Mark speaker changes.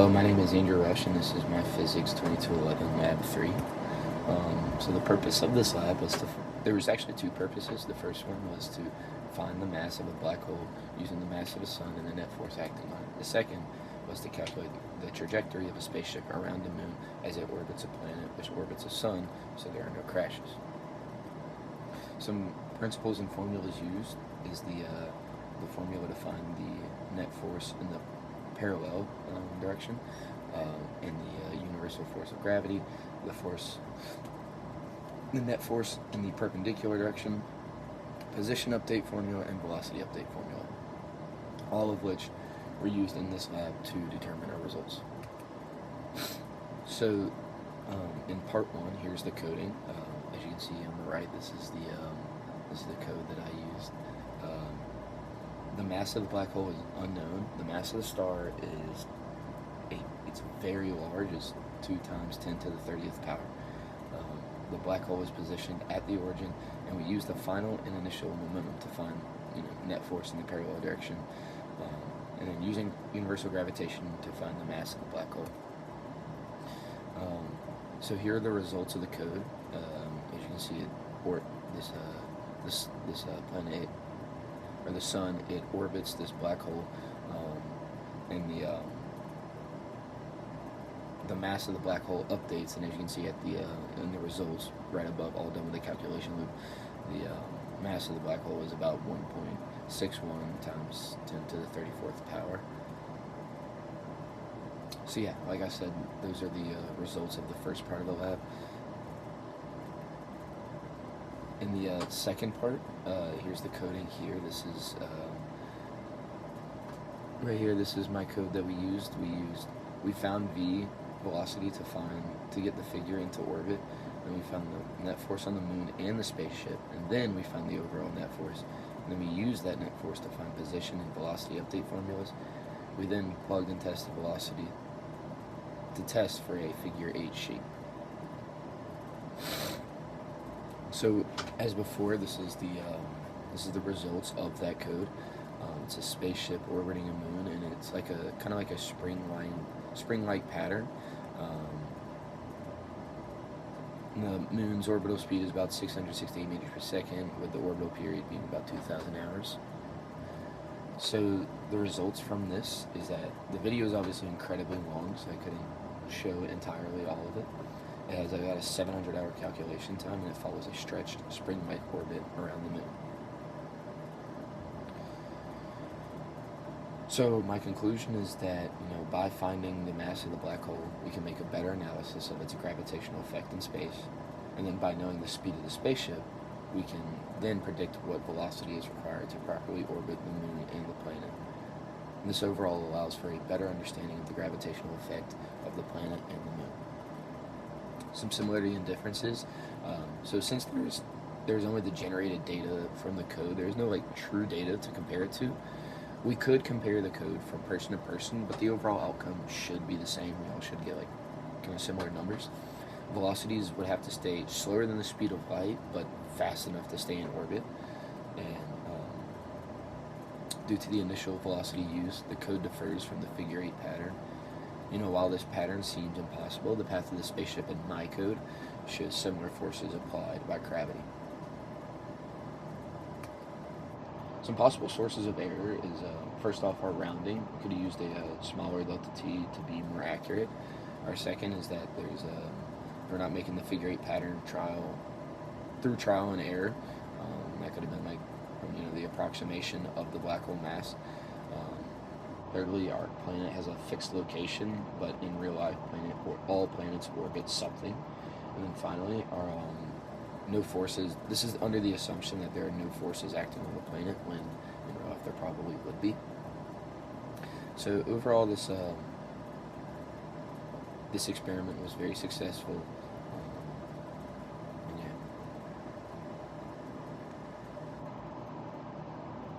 Speaker 1: Hello, my name is Andrew Rush, and this is my Physics 2211 Lab 3. So the purpose of this lab was there was actually two purposes. The first one was to find the mass of a black hole using the mass of a sun and the net force acting on it. The second was to calculate the trajectory of a spaceship around the moon as it orbits a planet which orbits a sun, so there are no crashes. Some principles and formulas used is the formula to find the net force in the parallel direction, and the universal force of gravity, the net force in the perpendicular direction, position update formula, and velocity update formula, all of which were used in this lab to determine our results. So in part one, here's the coding. As you can see on the right, this is the code that I used. The mass of the black hole is unknown. The mass of the star is it's very large. It's 2 times 10 to the 30th power. The black hole is positioned at the origin, and we use the final and initial momentum to find net force in the parallel direction, and then using universal gravitation to find the mass of the black hole. So here are the results of the code. As you can see, this planet, or the sun, it orbits this black hole, and the mass of the black hole updates, and as you can see in the results right above, all done with the calculation loop, the mass of the black hole is about 1.61 times 10 to the 34th power. So yeah, like I said, those are the results of the first part of the lab. In the second part, here's the coding here. This is right here. This is my code that we used. We found v velocity to get the figure into orbit, and we found the net force on the moon and the spaceship, and then we found the overall net force. And then we used that net force to find position and velocity update formulas. We then plugged and tested velocity to test for a figure 8 shape. So, as before, this is the results of that code. It's a spaceship orbiting a moon, and it's like kind of like a spring-like pattern. The moon's orbital speed is about 668 meters per second, with the orbital period being about 2,000 hours. So the results from this is that the video is obviously incredibly long, so I couldn't show entirely all of it. It has about a 700-hour calculation time, and it follows a stretched spring-like orbit around the moon. So my conclusion is that, by finding the mass of the black hole, we can make a better analysis of its gravitational effect in space, and then by knowing the speed of the spaceship, we can then predict what velocity is required to properly orbit the moon and the planet. And this overall allows for a better understanding of the gravitational effect of the planet and the moon. Some similarity and differences. So since there's only the generated data from the code, there's no true data to compare it to. We could compare the code from person to person, but the overall outcome should be the same. We all should get kind of similar numbers. Velocities would have to stay slower than the speed of light, but fast enough to stay in orbit. And due to the initial velocity used, the code differs from the figure 8 pattern. While this pattern seems impossible, the path of the spaceship in my code shows similar forces applied by gravity. Some possible sources of error is, first off, our rounding. We could have used a smaller delta t to be more accurate. Our second is that we're not making the figure 8 pattern through trial and error. That could have been from the approximation of the black hole mass. Thirdly, our planet has a fixed location, but in real life, all planets orbit something. And then finally, our no forces. This is under the assumption that there are no forces acting on the planet, when in real life there probably would be. So overall, this experiment was very successful.